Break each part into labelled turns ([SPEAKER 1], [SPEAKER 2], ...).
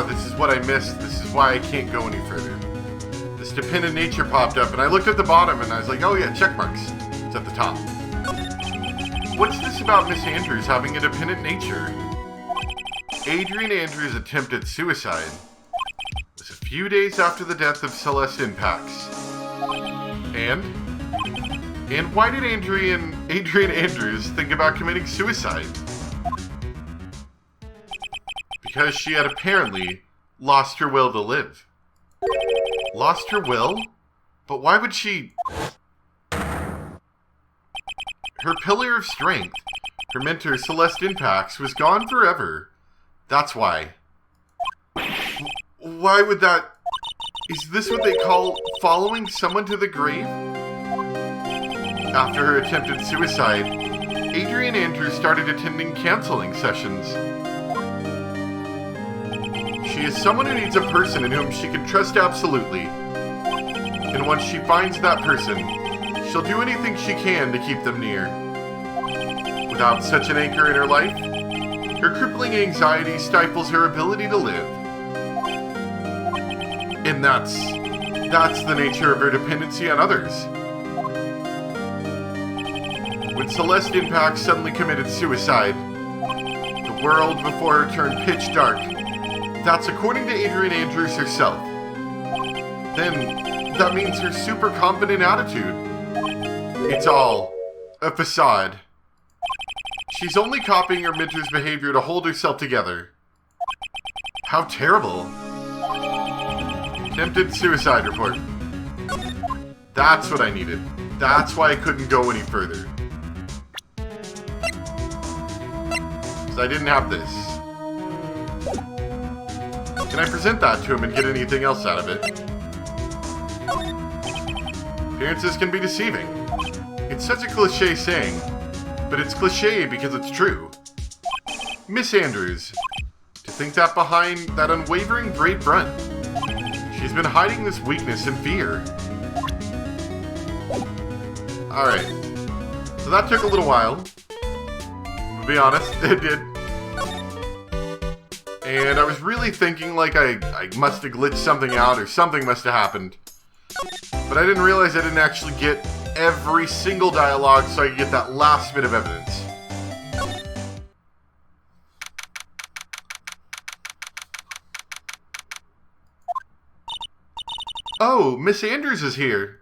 [SPEAKER 1] This is what I missed. This is why I can't go any further. This dependent nature popped up, and I looked at the bottom, and I was like, oh yeah, check marks. It's at the top. What's this about Miss Andrews having a dependent nature? Adrian Andrews' attempt at suicide was a few days after the death of Celeste Impax. And why did Adrian Andrews think about committing suicide? Because she had apparently lost her will to live. Lost her will? But why would she... Her pillar of strength, her mentor Celeste Impax, was gone forever. That's why. Why would that... Is this what they call following someone to the grave? After her attempted suicide, Adrian Andrews started attending counseling sessions. She is someone who needs a person in whom she can trust absolutely. And once she finds that person, she'll do anything she can to keep them near. Without such an anchor in her life, her crippling anxiety stifles her ability to live. And that's the nature of her dependency on others. When Celeste Impax suddenly committed suicide, the world before her turned pitch dark. That's according to Adrian Andrews herself. Then, that means her super confident attitude. It's all a facade. She's only copying her mentor's behavior to hold herself together. How terrible. Attempted suicide report. That's what I needed. That's why I couldn't go any further. Because I didn't have this. Can I present that to him and get anything else out of it? Appearances can be deceiving. It's such a cliche saying, but it's cliche because it's true. Miss Andrews, to think that behind that unwavering brave front, she's been hiding this weakness and fear. Alright, so that took a little while. To be honest, it did. And I was really thinking like I must have glitched something out or something must have happened. But I didn't realize I didn't actually get every single dialogue so I could get that last bit of evidence. Oh, Miss Andrews is here.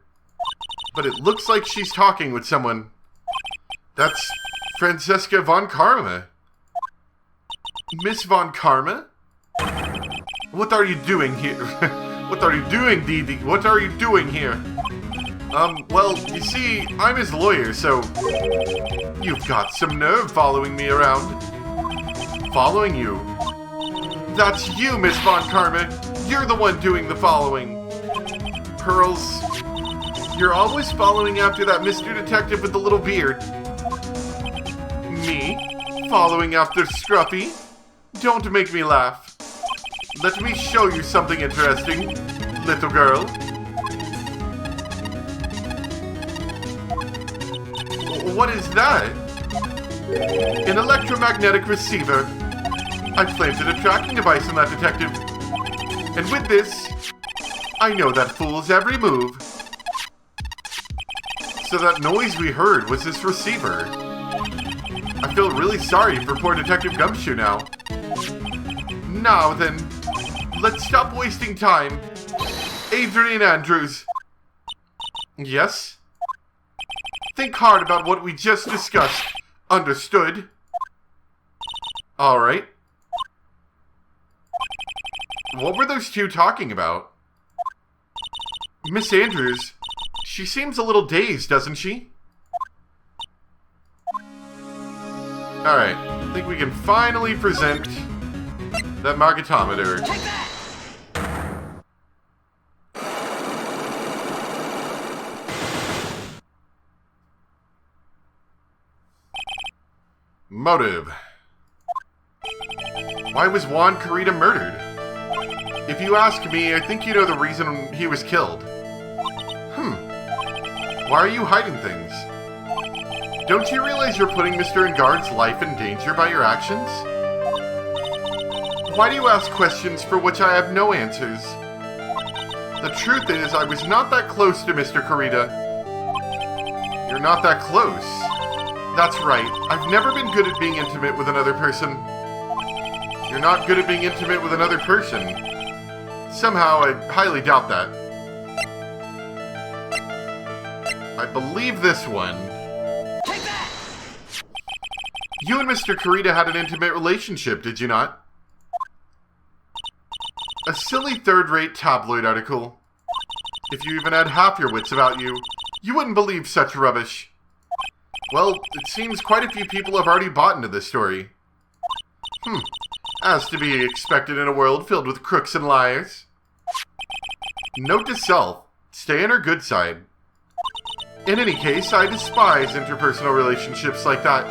[SPEAKER 1] But it looks like she's talking with someone. That's Francesca von Karma. Miss Von Karma? What are you doing here? What are you doing, Dee? What are you doing here? Well, you see, I'm his lawyer, so... You've got some nerve following me around. Following you? That's you, Miss Von Karma. You're the one doing the following. Pearls, you're always following after that Mr. Detective with the little beard. Me? Following after Scruffy? Don't make me laugh. Let me show you something interesting, little girl. What is that? An electromagnetic receiver. I planted a tracking device on that detective. And with this, I know that fool's every move. So that noise we heard was this receiver. I feel really sorry for poor Detective Gumshoe now. Now then, let's stop wasting time. Adrian Andrews. Yes? Think hard about what we just discussed. Understood? Alright. What were those two talking about? Miss Andrews, she seems a little dazed, doesn't she? Alright, I think we can finally present that magnetometer.
[SPEAKER 2] Take that!
[SPEAKER 1] Motive. Why was Juan Carita murdered? If you ask me, I think you know the reason he was killed. Why are you hiding things? Don't you realize you're putting Mr. Engard's life in danger by your actions? Why do you ask questions for which I have no answers? The truth is, I was not that close to Mr. Kurita. You're not that close. That's right. I've never been good at being intimate with another person. You're not good at being intimate with another person. Somehow, I highly doubt that. I believe this one.
[SPEAKER 2] Take that!
[SPEAKER 1] You and Mr. Kurita had an intimate relationship, did you not? A silly third-rate tabloid article. If you even had half your wits about you, you wouldn't believe such rubbish. Well, it seems quite a few people have already bought into this story. As to be expected in a world filled with crooks and liars. Note to self, stay on her good side. In any case, I despise interpersonal relationships like that.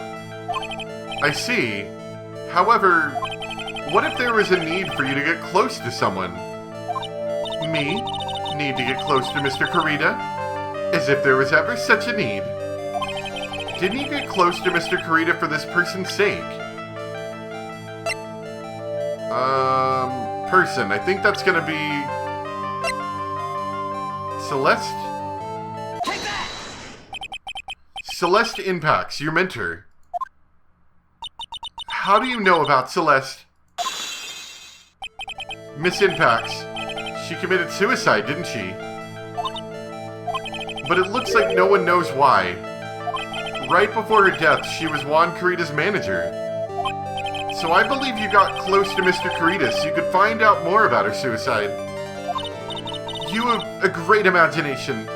[SPEAKER 1] I see. However, what if there was a need for you to get close to someone? Me? Need to get close to Mr. Kurita? As if there was ever such a need. Didn't you get close to Mr. Kurita for this person's sake? Person. I think that's gonna be... Celeste?
[SPEAKER 2] Take that!
[SPEAKER 1] Celeste Impacts, your mentor. How do you know about Celeste? Miss Impacts. She committed suicide, didn't she? But it looks like no one knows why. Right before her death, she was Juan Kurita's manager. So I believe you got close to Mr. Kurita so you could find out more about her suicide. You have a great imagination.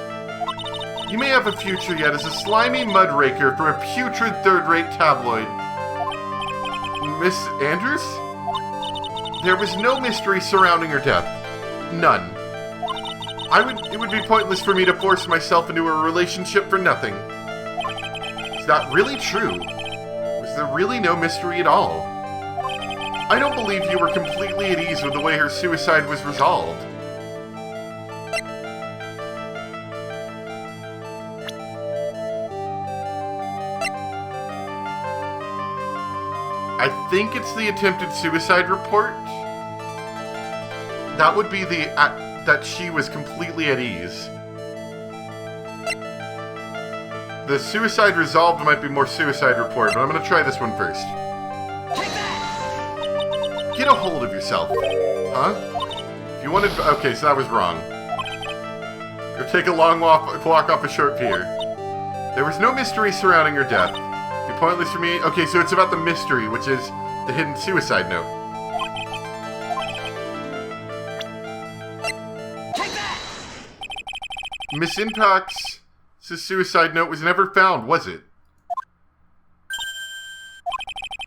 [SPEAKER 1] You may have a future yet as a slimy mudraker for a putrid third-rate tabloid. Miss Andrews? There was no mystery surrounding her death. None. It would be pointless for me to force myself into a relationship for nothing. Is that really true? Was there really no mystery at all? I don't believe you were completely at ease with the way her suicide was resolved. I think it's the attempted suicide report. That would be that she was completely at ease. The suicide resolved might be more suicide report, but I'm going to try this one first.
[SPEAKER 2] Take that!
[SPEAKER 1] Get a hold of yourself. Huh? If you wanted... Okay, so that was wrong. Go take a long walk off a short pier. There was no mystery surrounding her death. Be pointless for me... Okay, so it's about the mystery, which is the hidden suicide note.
[SPEAKER 2] Take that!
[SPEAKER 1] Miss Impact's suicide note was never found, was it?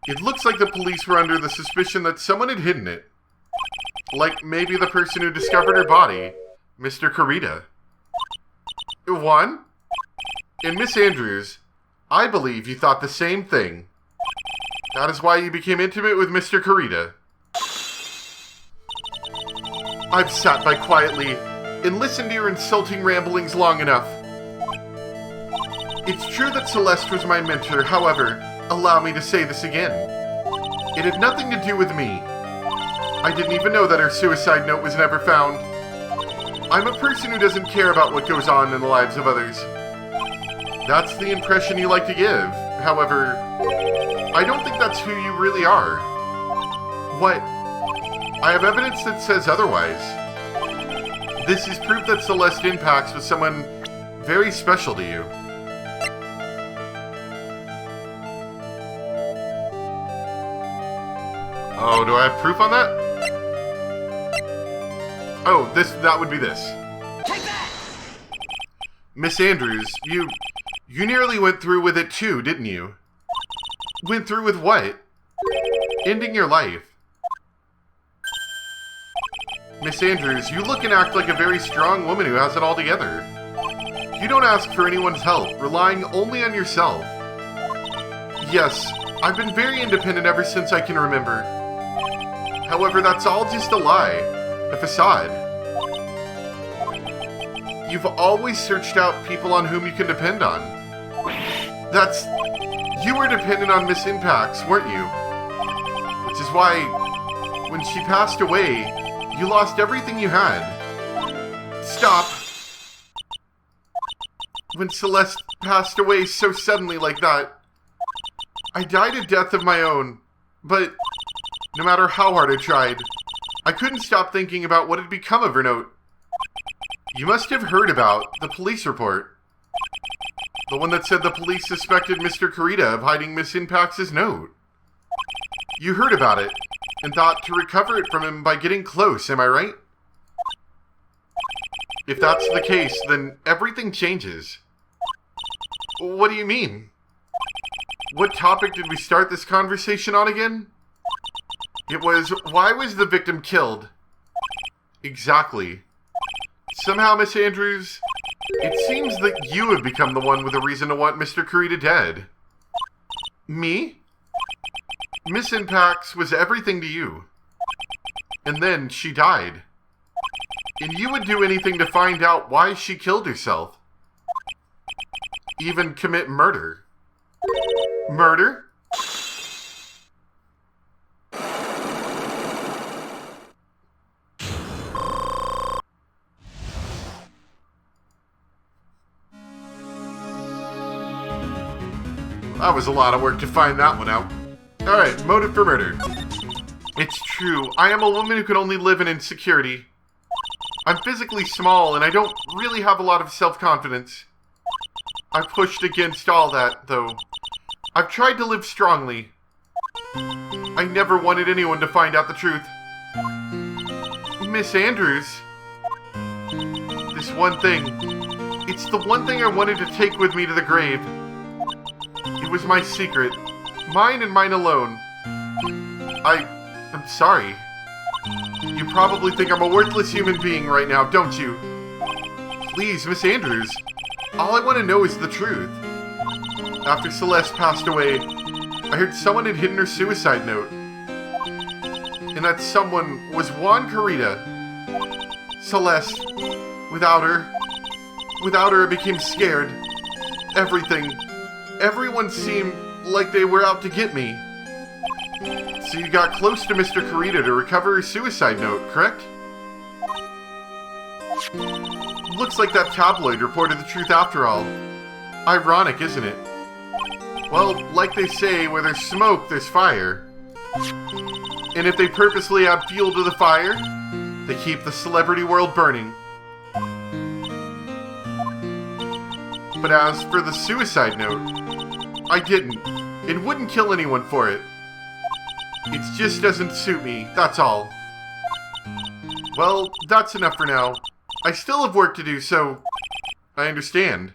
[SPEAKER 1] It looks like the police were under the suspicion that someone had hidden it. Like maybe the person who discovered her body, Mr. Kurita. Juan? And Miss Andrews, I believe you thought the same thing. That is why you became intimate with Mr. Kurita. I've sat by quietly and listened to your insulting ramblings long enough. It's true that Celeste was my mentor, however, allow me to say this again. It had nothing to do with me. I didn't even know that her suicide note was never found. I'm a person who doesn't care about what goes on in the lives of others. That's the impression you like to give. However, I don't think that's who you really are. What? I have evidence that says otherwise. This is proof that Celeste Impacts was someone very special to you. Oh, do I have proof on that? Oh, that would be this.
[SPEAKER 2] Take that!
[SPEAKER 1] Miss Andrews, you nearly went through with it too, didn't you? Went through with what? Ending your life. Miss Andrews, you look and act like a very strong woman who has it all together. You don't ask for anyone's help, relying only on yourself. Yes, I've been very independent ever since I can remember. However, that's all just a lie, a facade. You've always searched out people on whom you can depend on. You were dependent on Miss Impacts, weren't you? Which is why when she passed away, you lost everything you had. Stop. When Celeste passed away so suddenly like that, I died a death of my own, but no matter how hard I tried, I couldn't stop thinking about what had become of her note. You must have heard about the police report. The one that said the police suspected Mr. Kurita of hiding Miss Impax's note. You heard about it, and thought to recover it from him by getting close, am I right? If that's the case, then everything changes. What do you mean? What topic did we start this conversation on again? It was, why was the victim killed? Exactly. Somehow, Miss Andrews, it seems that you have become the one with a reason to want Mr. Kurita dead. Me? Miss Impax was everything to you. And then she died. And you would do anything to find out why she killed herself. Even commit murder. Murder? That was a lot of work to find that one out. Alright, motive for murder. It's true, I am a woman who can only live in insecurity. I'm physically small and I don't really have a lot of self-confidence. I've pushed against all that, though. I've tried to live strongly. I never wanted anyone to find out the truth. Miss Andrews. This one thing. It's the one thing I wanted to take with me to the grave. It was my secret. Mine and mine alone. I'm sorry. You probably think I'm a worthless human being right now, don't you? Please, Miss Andrews. All I want to know is the truth. After Celeste passed away, I heard someone had hidden her suicide note. And that someone was Juan Kurita. Celeste. Without her, I became scared. Everyone seemed like they were out to get me. So you got close to Mr. Kurita to recover her suicide note, correct? Looks like that tabloid reported the truth after all. Ironic, isn't it? Well, like they say, where there's smoke, there's fire. And if they purposely add fuel to the fire, they keep the celebrity world burning. But as for the suicide note, I didn't. It wouldn't kill anyone for it. It just doesn't suit me, that's all. Well, that's enough for now. I still have work to do, so I understand.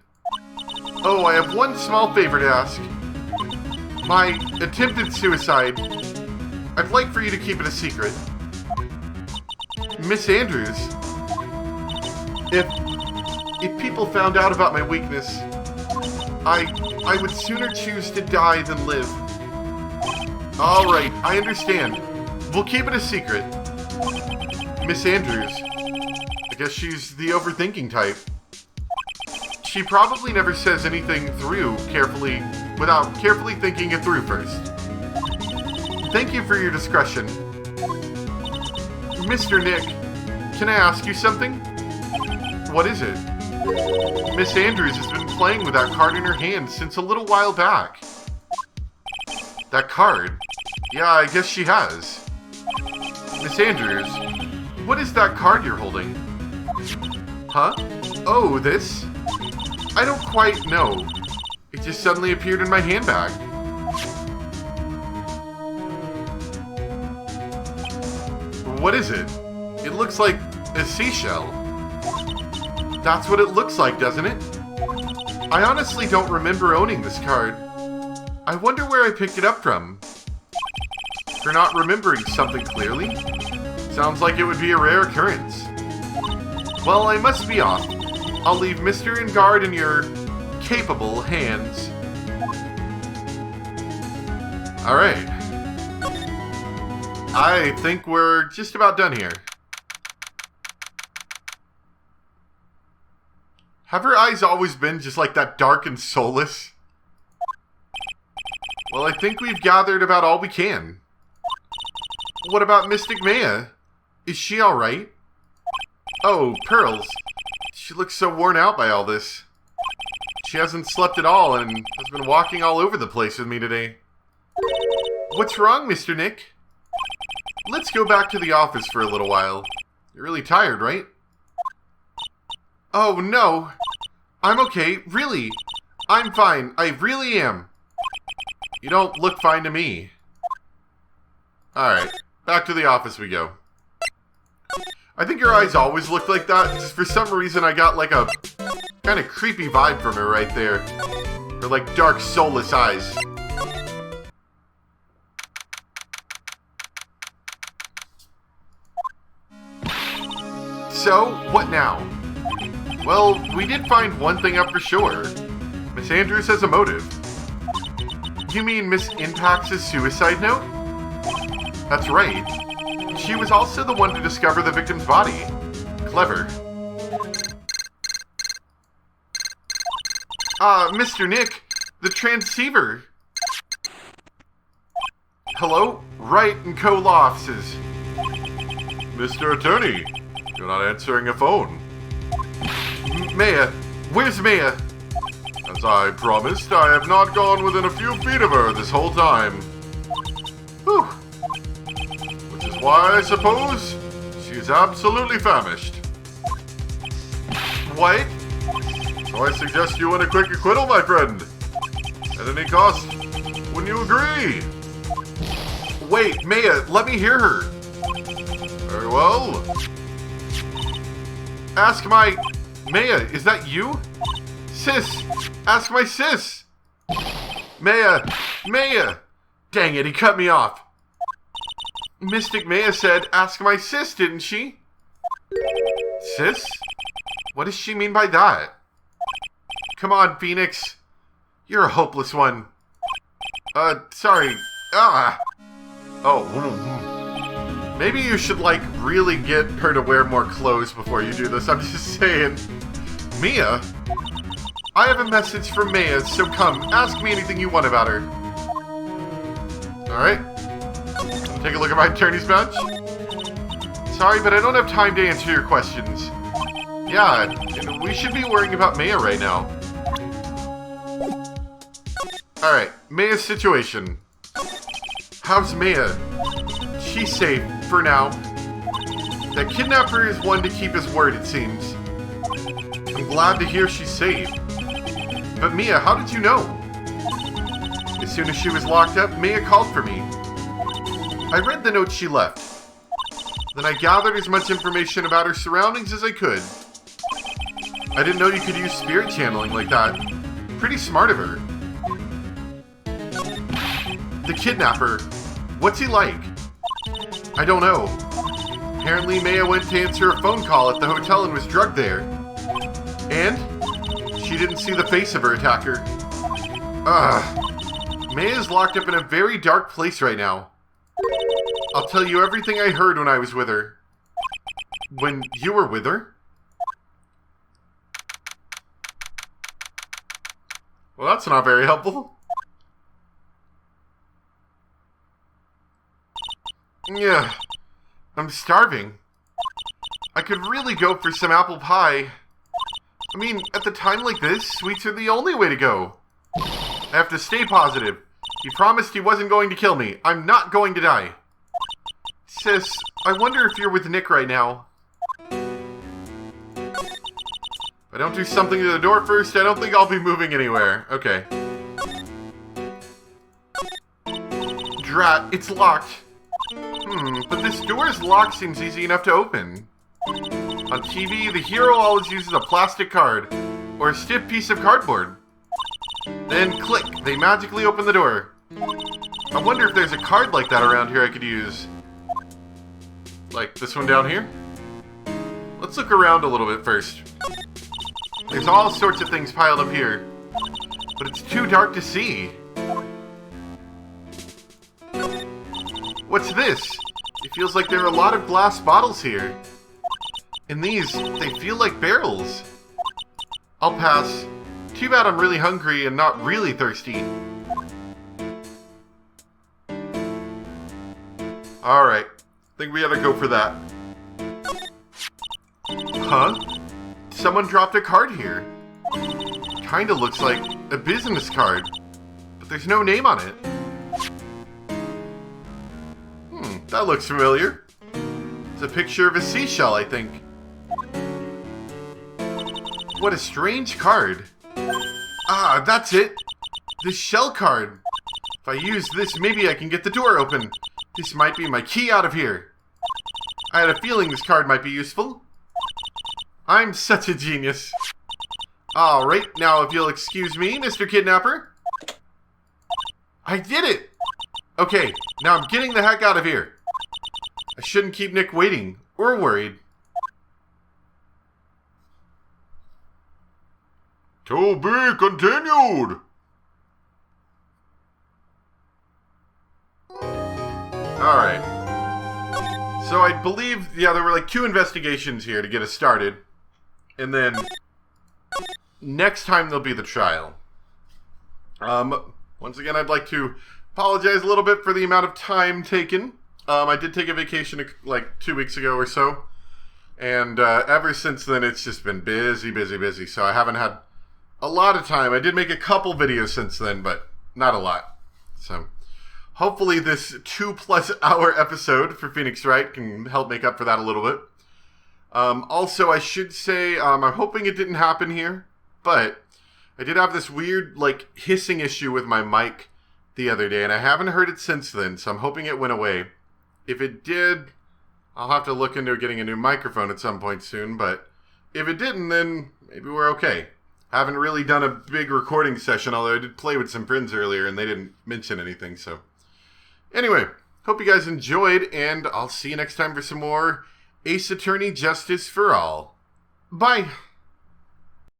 [SPEAKER 1] Oh, I have one small favor to ask. My attempted suicide. I'd like for you to keep it a secret. Miss Andrews. If people found out about my weakness, I would sooner choose to die than live. Alright, I understand. We'll keep it a secret. Miss Andrews. I guess she's the overthinking type. She probably never says anything through carefully, without carefully thinking it through first. Thank you for your discretion. Mr. Nick, can I ask you something? What is it? Miss Andrews has been playing with that card in her hand since a little while back. That card? Yeah, I guess she has. Miss Andrews, what is that card you're holding? Huh? Oh, this? I don't quite know. It just suddenly appeared in my handbag. What is it? It looks like a seashell. That's what it looks like, doesn't it? I honestly don't remember owning this card. I wonder where I picked it up from. For not remembering something clearly. Sounds like it would be a rare occurrence. Well, I must be off. I'll leave Mr. Ingard in your capable hands. Alright. I think we're just about done here. Have her eyes always been just like that, dark and soulless? Well, I think we've gathered about all we can. What about Mystic Maya? Is she alright? Oh, Pearls. She looks so worn out by all this. She hasn't slept at all and has been walking all over the place with me today. What's wrong, Mr. Nick? Let's go back to the office for a little while. You're really tired, right? Oh, no. I'm okay, really. I'm fine. I really am. You don't look fine to me. Alright, back to the office we go. I think her eyes always looked like that. Just for some reason I got like a kind of creepy vibe from her right there. Her like dark, soulless eyes. So, what now? Well, we did find one thing out for sure. Miss Andrews has a motive. You mean Miss Impax's suicide note? That's right. She was also the one to discover the victim's body. Clever. Mr. Nick, the transceiver. Hello? Wright and Co. Law Offices. Mr. Attorney, you're not answering a phone. Maya, where's Maya? As I promised, I have not gone within a few feet of her this whole time. Whew. Which is why I suppose she's absolutely famished. What? So I suggest you win a quick acquittal, my friend. At any cost, wouldn't you agree? Wait, Maya, let me hear her. Very well. Ask my... Maya, is that you? Sis! Ask my sis! Maya! Maya! Dang it, he cut me off. Mystic Maya said, ask my sis, didn't she? Sis? What does she mean by that? Come on, Phoenix. You're a hopeless one. Sorry. Oh. Maybe you should, like, really get her to wear more clothes before you do this. I'm just saying. Mia? I have a message from Maya, so come, ask me anything you want about her. Alright. Take a look at my attorney's badge. Sorry, but I don't have time to answer your questions. Yeah, and we should be worrying about Maya right now. Alright, Maya's situation. How's Maya? She's safe, for now. That kidnapper is one to keep his word, it seems. I'm glad to hear she's safe. But Mia, how did you know? As soon as she was locked up, Mia called for me. I read the note she left. Then I gathered as much information about her surroundings as I could. I didn't know you could use spirit channeling like that. Pretty smart of her. The kidnapper. What's he like? I don't know. Apparently Maya went to answer a phone call at the hotel and was drugged there. And? She didn't see the face of her attacker. Maya's locked up in a very dark place right now. I'll tell you everything I heard when I was with her. When you were with her? Well, that's not very helpful. Yeah, I'm starving. I could really go for some apple pie. I mean, at the time like this, sweets are the only way to go. I have to stay positive. He promised he wasn't going to kill me. I'm not going to die. Sis, I wonder if you're with Nick right now. If I don't do something to the door first, I don't think I'll be moving anywhere. Okay. Drat, it's locked. But this door's lock seems easy enough to open. On TV, the hero always uses a plastic card, or a stiff piece of cardboard. Then, click, they magically open the door. I wonder if there's a card like that around here I could use. Like this one down here? Let's look around a little bit first. There's all sorts of things piled up here, but it's too dark to see. What's this? It feels like there are a lot of glass bottles here. And these, they feel like barrels. I'll pass. Too bad I'm really hungry and not really thirsty. Alright, Think we ought to go for that. Huh? Someone dropped a card here. Kinda looks like a business card, but there's no name on it. That looks familiar. It's a picture of a seashell, I think. What a strange card. Ah, that's it. This shell card. If I use this, maybe I can get the door open. This might be my key out of here. I had a feeling this card might be useful. I'm such a genius. Alright, now if you'll excuse me, Mr. Kidnapper. I did it! Okay, now I'm getting the heck out of here. I shouldn't keep Nick waiting, or worried. To be continued! Alright. So I believe, yeah, there were like 2 investigations here to get us started. And then next time there'll be the trial. Once again, I'd like to apologize a little bit for the amount of time taken. I did take a vacation like 2 weeks ago or so. And ever since then, it's just been busy. So I haven't had a lot of time. I did make a couple videos since then, but not a lot. So hopefully this 2+ hour episode for Phoenix Wright can help make up for that a little bit. Also, I should say, I'm hoping it didn't happen here, but I did have this weird, like, hissing issue with my mic the other day, and I haven't heard it since then, so I'm hoping it went away. If it did, I'll have to look into getting a new microphone at some point soon, but if it didn't, then maybe we're okay. I haven't really done a big recording session, although I did play with some friends earlier, and they didn't mention anything, so. Anyway, hope you guys enjoyed, and I'll see you next time for some more Ace Attorney Justice for All. Bye!